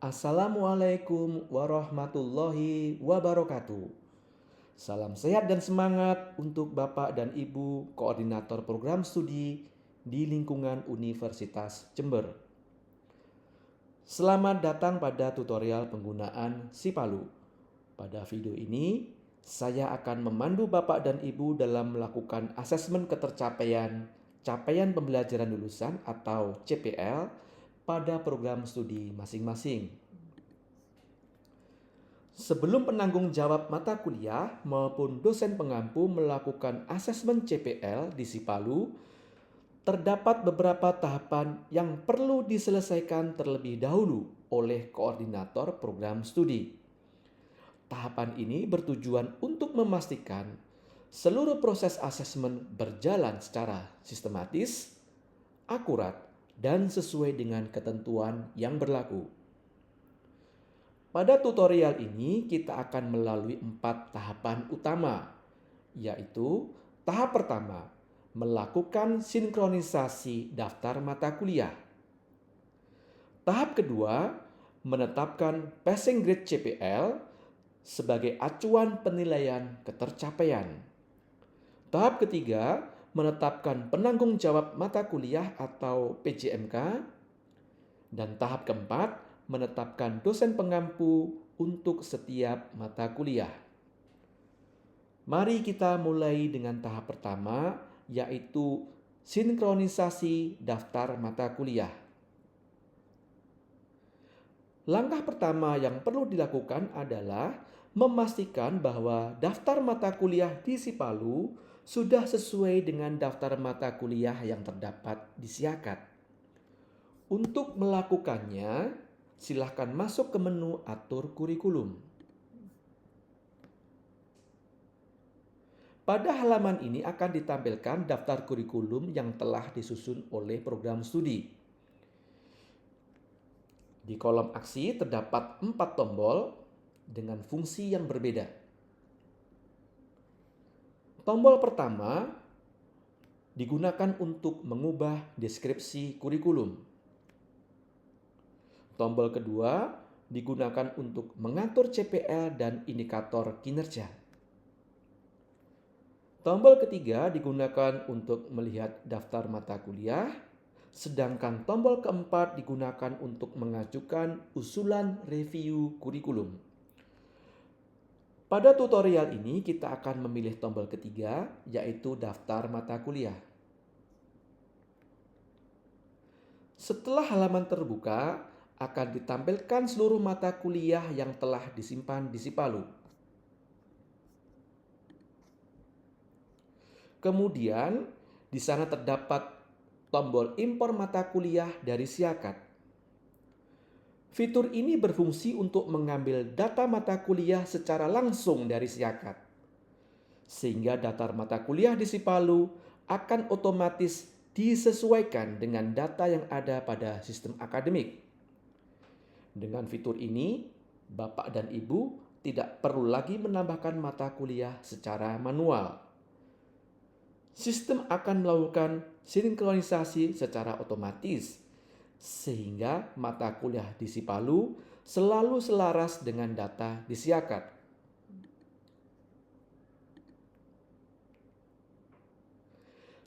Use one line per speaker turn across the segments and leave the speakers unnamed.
Assalamualaikum warahmatullahi wabarakatuh. Salam sehat dan semangat untuk Bapak dan Ibu Koordinator Program Studi di lingkungan Universitas Jember. Selamat datang pada tutorial penggunaan Sipalu. Pada video ini, saya akan memandu Bapak dan Ibu dalam melakukan asesmen ketercapaian capaian pembelajaran lulusan atau CPL pada program studi masing-masing. Sebelum penanggung jawab mata kuliah maupun dosen pengampu melakukan asesmen CPL di Sipalu, terdapat beberapa tahapan yang perlu diselesaikan terlebih dahulu oleh koordinator program studi. Tahapan ini bertujuan untuk memastikan seluruh proses asesmen berjalan secara sistematis, akurat, dan sesuai dengan ketentuan yang berlaku. Pada tutorial ini kita akan melalui 4 tahapan utama, yaitu tahap pertama, melakukan sinkronisasi daftar mata kuliah. Tahap kedua, menetapkan passing grade CPL sebagai acuan penilaian ketercapaian. Tahap ketiga, menetapkan penanggung jawab mata kuliah atau PJMK. Dan tahap keempat, menetapkan dosen pengampu untuk setiap mata kuliah. Mari kita mulai dengan tahap pertama, yaitu sinkronisasi daftar mata kuliah. Langkah pertama yang perlu dilakukan adalah memastikan bahwa daftar mata kuliah di Sipalu sudah sesuai dengan daftar mata kuliah yang terdapat di Siakat. Untuk melakukannya, silakan masuk ke menu Atur Kurikulum. Pada halaman ini akan ditampilkan daftar kurikulum yang telah disusun oleh program studi. Di kolom aksi terdapat 4 tombol dengan fungsi yang berbeda. Tombol pertama digunakan untuk mengubah deskripsi kurikulum. Tombol kedua digunakan untuk mengatur CPL dan indikator kinerja. Tombol ketiga digunakan untuk melihat daftar mata kuliah, sedangkan tombol keempat digunakan untuk mengajukan usulan review kurikulum. Pada tutorial ini kita akan memilih tombol ketiga, yaitu daftar mata kuliah. Setelah halaman terbuka, akan ditampilkan seluruh mata kuliah yang telah disimpan di Sipalu. Kemudian, di sana terdapat tombol impor mata kuliah dari Siakat. Fitur ini berfungsi untuk mengambil data mata kuliah secara langsung dari Siakat, sehingga data mata kuliah di Sipalu akan otomatis disesuaikan dengan data yang ada pada sistem akademik. Dengan fitur ini, Bapak dan Ibu tidak perlu lagi menambahkan mata kuliah secara manual. Sistem akan melakukan sinkronisasi secara otomatis, sehingga mata kuliah di Sipalu selalu selaras dengan data di Siakat.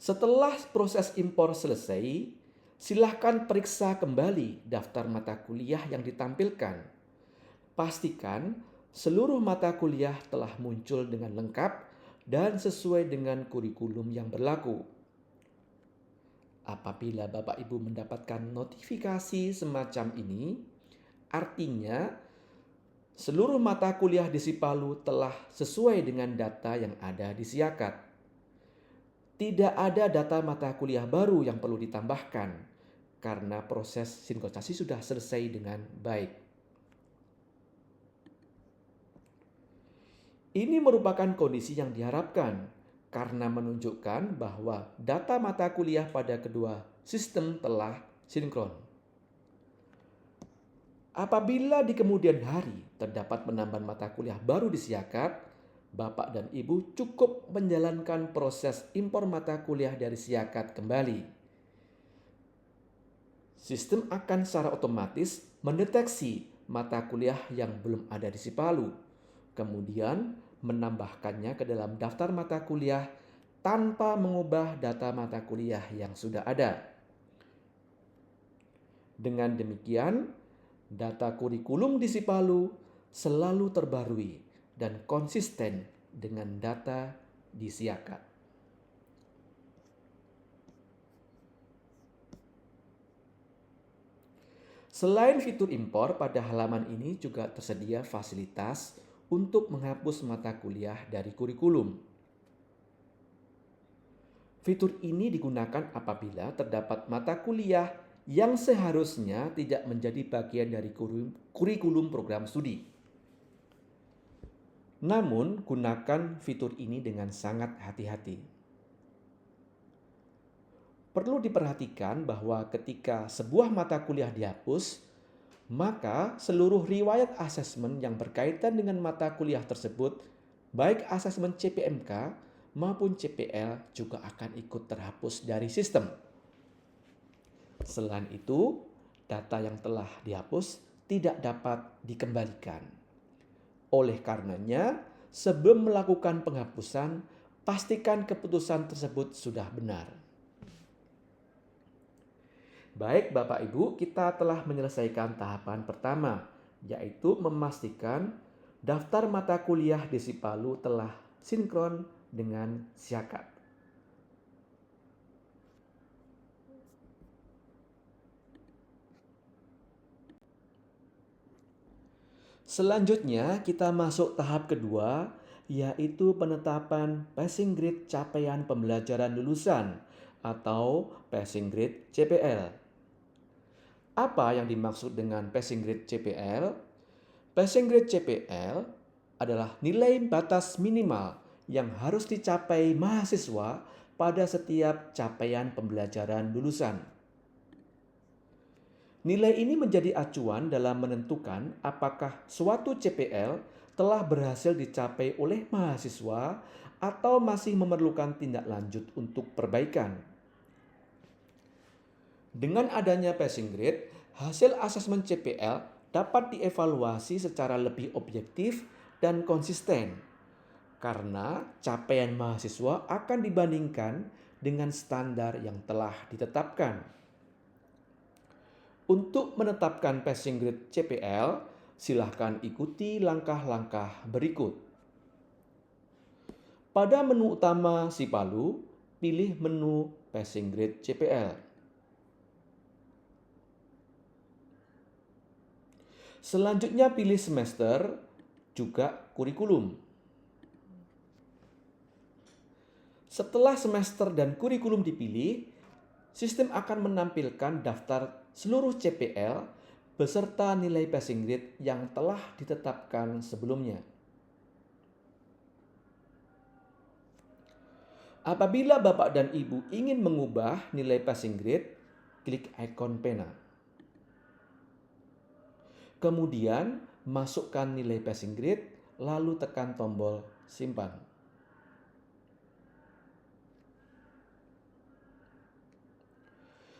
Setelah proses impor selesai, silakan periksa kembali daftar mata kuliah yang ditampilkan. Pastikan seluruh mata kuliah telah muncul dengan lengkap dan sesuai dengan kurikulum yang berlaku. Apabila Bapak Ibu mendapatkan notifikasi semacam ini, artinya seluruh mata kuliah di Sipalu telah sesuai dengan data yang ada di Siakat. Tidak ada data mata kuliah baru yang perlu ditambahkan karena proses sinkronisasi sudah selesai dengan baik. Ini merupakan kondisi yang diharapkan karena menunjukkan bahwa data mata kuliah pada kedua sistem telah sinkron. Apabila di kemudian hari terdapat penambahan mata kuliah baru di Siakat, Bapak dan Ibu cukup menjalankan proses impor mata kuliah dari Siakat kembali. Sistem akan secara otomatis mendeteksi mata kuliah yang belum ada di Sipalu, kemudian menambahkannya ke dalam daftar mata kuliah tanpa mengubah data mata kuliah yang sudah ada. Dengan demikian, data kurikulum di Sipalu selalu terbarui dan konsisten dengan data di Siakat. Selain fitur impor, pada halaman ini juga tersedia fasilitas untuk menghapus mata kuliah dari kurikulum. Fitur ini digunakan apabila terdapat mata kuliah yang seharusnya tidak menjadi bagian dari kurikulum program studi. Namun, gunakan fitur ini dengan sangat hati-hati. Perlu diperhatikan bahwa ketika sebuah mata kuliah dihapus, maka seluruh riwayat asesmen yang berkaitan dengan mata kuliah tersebut, baik asesmen CPMK maupun CPL, juga akan ikut terhapus dari sistem. Selain itu, data yang telah dihapus tidak dapat dikembalikan. Oleh karenanya, sebelum melakukan penghapusan, pastikan keputusan tersebut sudah benar. Baik Bapak Ibu, kita telah menyelesaikan tahapan pertama, yaitu memastikan daftar mata kuliah di Sipalu telah sinkron dengan Siakat. Selanjutnya kita masuk tahap kedua, yaitu penetapan passing grade capaian pembelajaran lulusan atau passing grade CPL. Apa yang dimaksud dengan passing grade CPL? Passing grade CPL adalah nilai batas minimal yang harus dicapai mahasiswa pada setiap capaian pembelajaran lulusan. Nilai ini menjadi acuan dalam menentukan apakah suatu CPL telah berhasil dicapai oleh mahasiswa atau masih memerlukan tindak lanjut untuk perbaikan. Dengan adanya passing grade, hasil asesmen CPL dapat dievaluasi secara lebih objektif dan konsisten karena capaian mahasiswa akan dibandingkan dengan standar yang telah ditetapkan. Untuk menetapkan passing grade CPL, silakan ikuti langkah-langkah berikut. Pada menu utama Sipalu, pilih menu passing grade CPL. Selanjutnya pilih semester, juga kurikulum. Setelah semester dan kurikulum dipilih, sistem akan menampilkan daftar seluruh CPL beserta nilai passing grade yang telah ditetapkan sebelumnya. Apabila Bapak dan Ibu ingin mengubah nilai passing grade, klik ikon pena. Kemudian masukkan nilai passing grade, lalu tekan tombol simpan.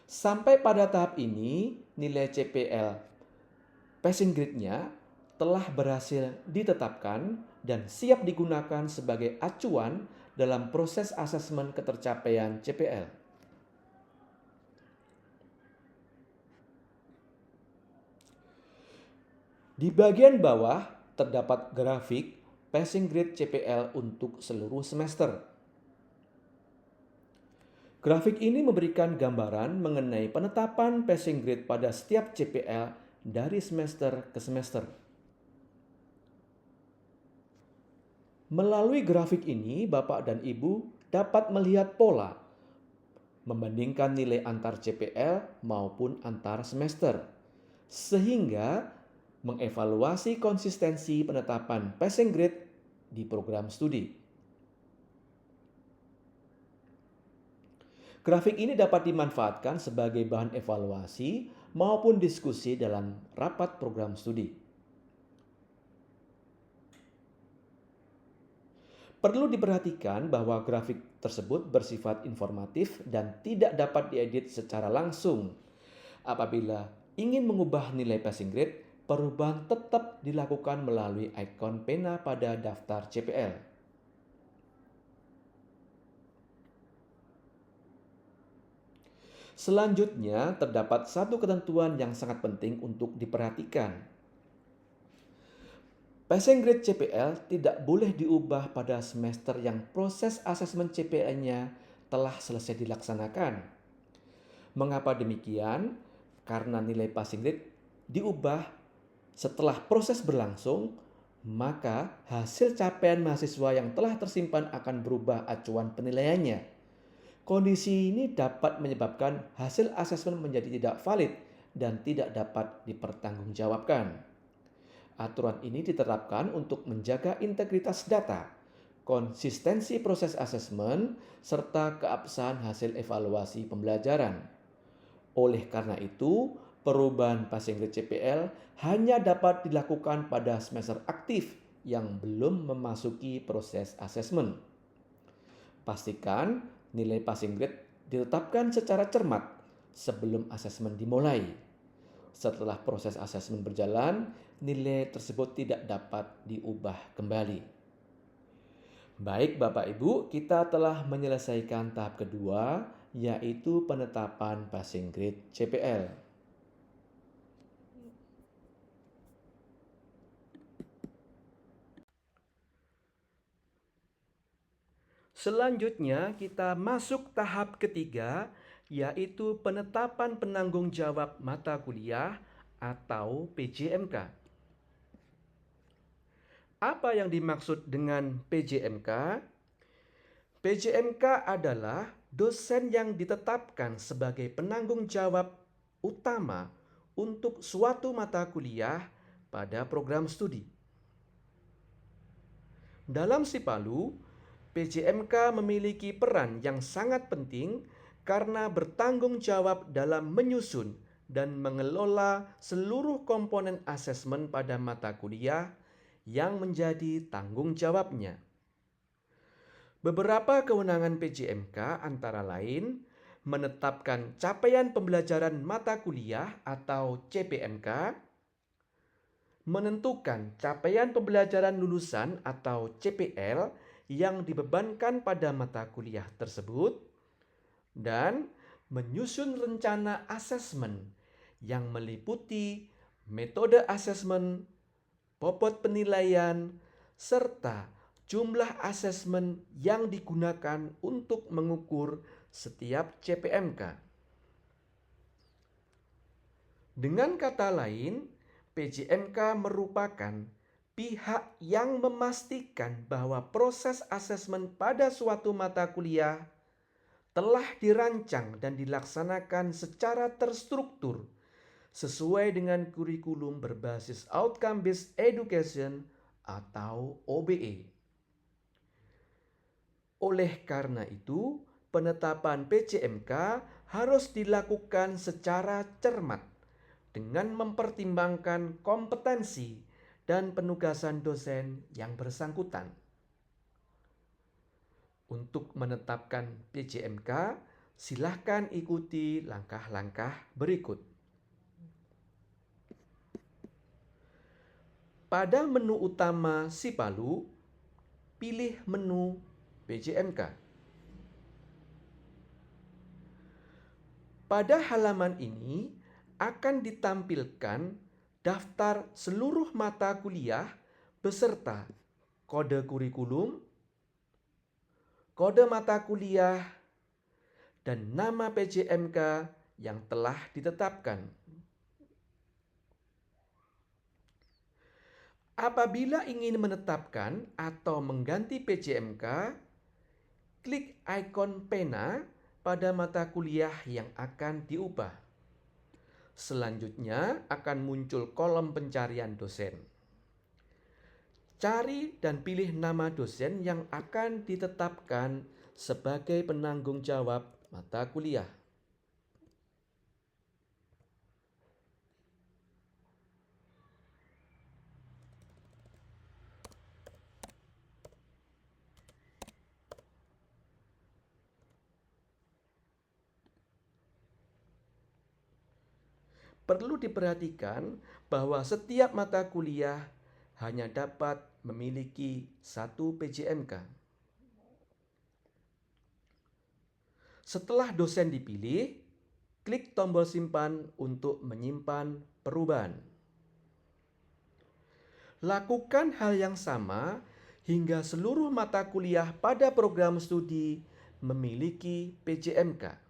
Sampai pada tahap ini, nilai CPL passing grade-nya telah berhasil ditetapkan dan siap digunakan sebagai acuan dalam proses asesmen ketercapaian CPL. Di bagian bawah terdapat grafik passing grade CPL untuk seluruh semester. Grafik ini memberikan gambaran mengenai penetapan passing grade pada setiap CPL dari semester ke semester. Melalui grafik ini, Bapak dan Ibu dapat melihat pola membandingkan nilai antar CPL maupun antar semester, sehingga mengevaluasi konsistensi penetapan passing grade di program studi. Grafik ini dapat dimanfaatkan sebagai bahan evaluasi maupun diskusi dalam rapat program studi. Perlu diperhatikan bahwa grafik tersebut bersifat informatif dan tidak dapat diedit secara langsung. Apabila ingin mengubah nilai passing grade, perubahan tetap dilakukan melalui ikon pena pada daftar CPL. Selanjutnya, terdapat satu ketentuan yang sangat penting untuk diperhatikan. Passing grade CPL tidak boleh diubah pada semester yang proses asesmen CPL-nya telah selesai dilaksanakan. Mengapa demikian? Karena nilai passing grade diubah setelah proses berlangsung, maka hasil capaian mahasiswa yang telah tersimpan akan berubah acuan penilaiannya. Kondisi ini dapat menyebabkan hasil asesmen menjadi tidak valid dan tidak dapat dipertanggungjawabkan. Aturan ini diterapkan untuk menjaga integritas data, konsistensi proses asesmen, serta keabsahan hasil evaluasi pembelajaran. Oleh karena itu, perubahan passing grade CPL hanya dapat dilakukan pada semester aktif yang belum memasuki proses asesmen. Pastikan nilai passing grade ditetapkan secara cermat sebelum asesmen dimulai. Setelah proses asesmen berjalan, nilai tersebut tidak dapat diubah kembali. Baik Bapak Ibu, kita telah menyelesaikan tahap kedua, yaitu penetapan passing grade CPL. Selanjutnya kita masuk tahap ketiga, yaitu penetapan penanggung jawab mata kuliah atau PJMK. Apa yang dimaksud dengan PJMK? PJMK adalah dosen yang ditetapkan sebagai penanggung jawab utama untuk suatu mata kuliah pada program studi. Dalam Sipalu, PJMK memiliki peran yang sangat penting karena bertanggung jawab dalam menyusun dan mengelola seluruh komponen asesmen pada mata kuliah yang menjadi tanggung jawabnya. Beberapa kewenangan PJMK antara lain menetapkan capaian pembelajaran mata kuliah atau CPMK, menentukan capaian pembelajaran lulusan atau CPL yang dibebankan pada mata kuliah tersebut, dan menyusun rencana asesmen yang meliputi metode asesmen, bobot penilaian, serta jumlah asesmen yang digunakan untuk mengukur setiap CPMK. Dengan kata lain, PJMK merupakan pihak yang memastikan bahwa proses asesmen pada suatu mata kuliah telah dirancang dan dilaksanakan secara terstruktur sesuai dengan kurikulum berbasis Outcome Based Education atau OBE. Oleh karena itu, penetapan PJMK harus dilakukan secara cermat dengan mempertimbangkan kompetensi dan penugasan dosen yang bersangkutan. Untuk menetapkan PJMK, silakan ikuti langkah-langkah berikut. Pada menu utama Sipalu, pilih menu PJMK. Pada halaman ini akan ditampilkan daftar seluruh mata kuliah beserta kode kurikulum, kode mata kuliah, dan nama PJMK yang telah ditetapkan. Apabila ingin menetapkan atau mengganti PJMK, klik ikon pena pada mata kuliah yang akan diubah. Selanjutnya akan muncul kolom pencarian dosen. Cari dan pilih nama dosen yang akan ditetapkan sebagai penanggung jawab mata kuliah. Perlu diperhatikan bahwa setiap mata kuliah hanya dapat memiliki satu PJMK. Setelah dosen dipilih, klik tombol simpan untuk menyimpan perubahan. Lakukan hal yang sama hingga seluruh mata kuliah pada program studi memiliki PJMK.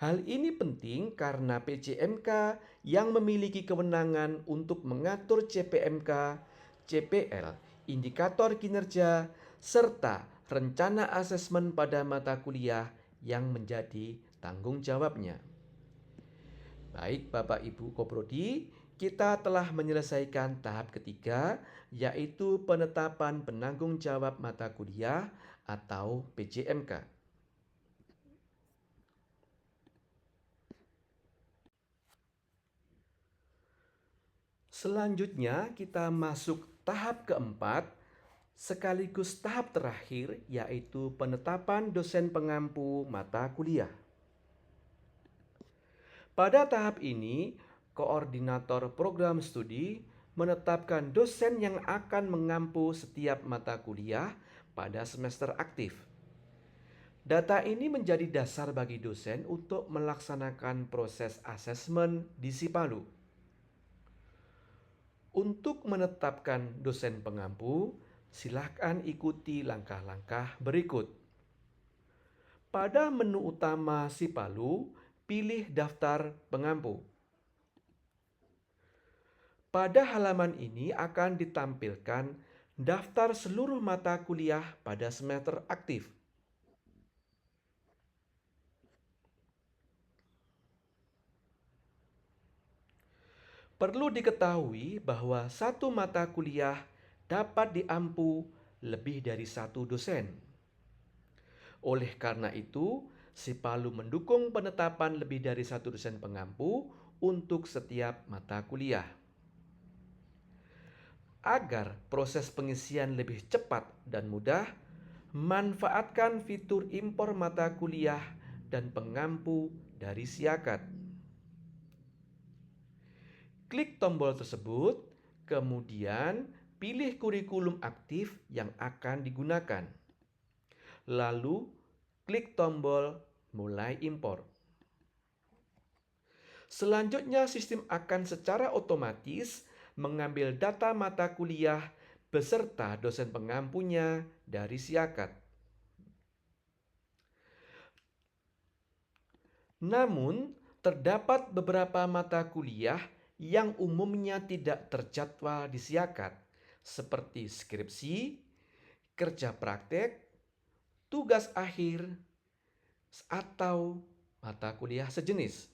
Hal ini penting karena PJMK yang memiliki kewenangan untuk mengatur CPMK, CPL, indikator kinerja, serta rencana asesmen pada mata kuliah yang menjadi tanggung jawabnya. Baik Bapak Ibu Koprodi, kita telah menyelesaikan tahap ketiga, yaitu penetapan penanggung jawab mata kuliah atau PJMK. Selanjutnya kita masuk tahap keempat, sekaligus tahap terakhir, yaitu penetapan dosen pengampu mata kuliah. Pada tahap ini, koordinator program studi menetapkan dosen yang akan mengampu setiap mata kuliah pada semester aktif. Data ini menjadi dasar bagi dosen untuk melaksanakan proses asesmen di Sipalu. Untuk menetapkan dosen pengampu, silakan ikuti langkah-langkah berikut. Pada menu utama Sipalu, pilih daftar pengampu. Pada halaman ini akan ditampilkan daftar seluruh mata kuliah pada semester aktif. Perlu diketahui bahwa satu mata kuliah dapat diampu lebih dari satu dosen. Oleh karena itu, Sipalu mendukung penetapan lebih dari satu dosen pengampu untuk setiap mata kuliah. Agar proses pengisian lebih cepat dan mudah, manfaatkan fitur impor mata kuliah dan pengampu dari Siakat. Klik tombol tersebut, kemudian pilih kurikulum aktif yang akan digunakan. Lalu, klik tombol mulai impor. Selanjutnya, sistem akan secara otomatis mengambil data mata kuliah beserta dosen pengampunya dari Siakat. Namun, terdapat beberapa mata kuliah yang umumnya tidak terjadwal di Siakat, seperti skripsi, kerja praktek, tugas akhir, atau mata kuliah sejenis.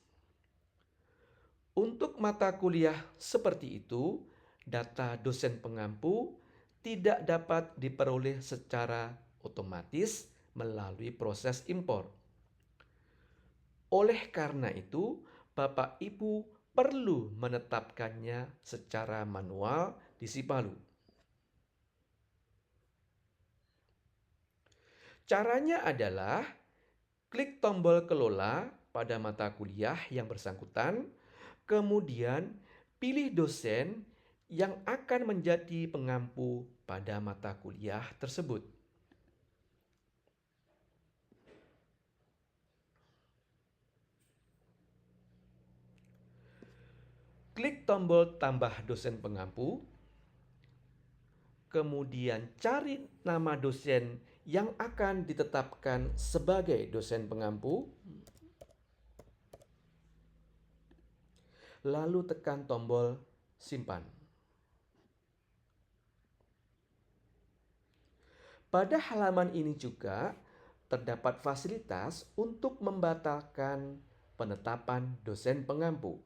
Untuk mata kuliah seperti itu, data dosen pengampu tidak dapat diperoleh secara otomatis melalui proses impor. Oleh karena itu, Bapak Ibu perlu menetapkannya secara manual di Sipalu. Caranya adalah klik tombol kelola pada mata kuliah yang bersangkutan, kemudian pilih dosen yang akan menjadi pengampu pada mata kuliah tersebut. Klik tombol tambah dosen pengampu, kemudian cari nama dosen yang akan ditetapkan sebagai dosen pengampu, lalu tekan tombol simpan. Pada halaman ini juga terdapat fasilitas untuk membatalkan penetapan dosen pengampu.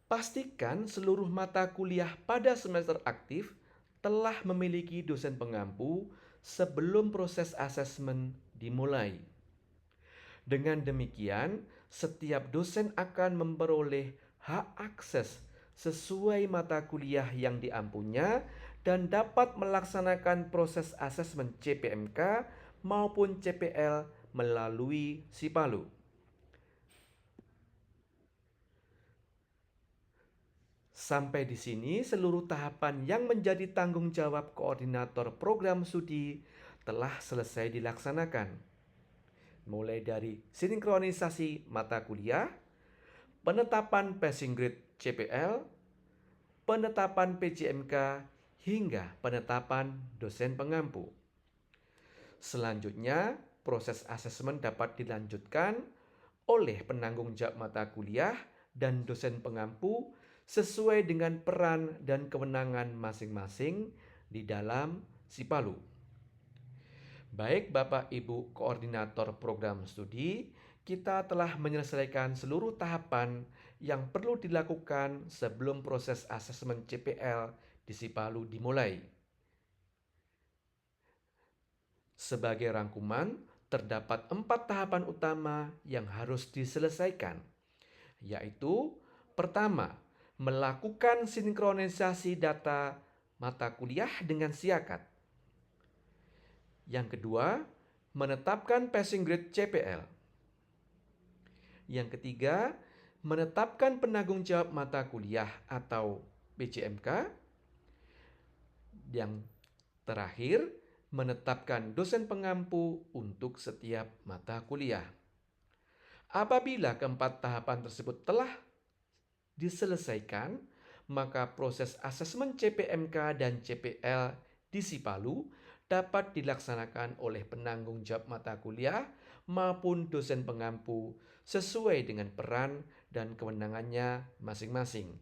Pastikan seluruh mata kuliah pada semester aktif telah memiliki dosen pengampu sebelum proses asesmen dimulai. Dengan demikian, setiap dosen akan memperoleh hak akses sesuai mata kuliah yang diampunya dan dapat melaksanakan proses asesmen CPMK maupun CPL melalui Sipalu. Sampai di sini seluruh tahapan yang menjadi tanggung jawab koordinator program studi telah selesai dilaksanakan. Mulai dari sinkronisasi mata kuliah, penetapan passing grade CPL, penetapan PJMK, hingga penetapan dosen pengampu. Selanjutnya, proses asesmen dapat dilanjutkan oleh penanggung jawab mata kuliah dan dosen pengampu sesuai dengan peran dan kewenangan masing-masing di dalam Sipalu. Baik Bapak Ibu Koordinator Program Studi, kita telah menyelesaikan seluruh tahapan yang perlu dilakukan sebelum proses asesmen CPL di Sipalu dimulai. Sebagai rangkuman, terdapat 4 tahapan utama yang harus diselesaikan, yaitu pertama, melakukan sinkronisasi data mata kuliah dengan Siakat. Yang kedua, menetapkan passing grade CPL. Yang ketiga, menetapkan penanggung jawab mata kuliah atau PJMK. Yang terakhir, menetapkan dosen pengampu untuk setiap mata kuliah. Apabila keempat tahapan tersebut telah diselesaikan, maka proses asesmen CPMK dan CPL di Sipalu dapat dilaksanakan oleh penanggung jawab mata kuliah maupun dosen pengampu sesuai dengan peran dan kewenangannya masing-masing.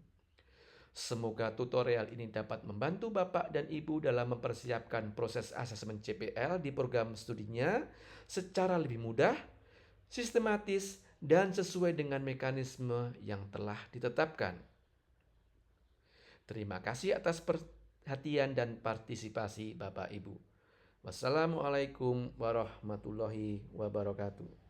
Semoga tutorial ini dapat membantu Bapak dan Ibu dalam mempersiapkan proses asesmen CPL di program studinya secara lebih mudah, sistematis, dan sesuai dengan mekanisme yang telah ditetapkan. Terima kasih atas perhatian dan partisipasi Bapak Ibu. Wassalamualaikum warahmatullahi wabarakatuh.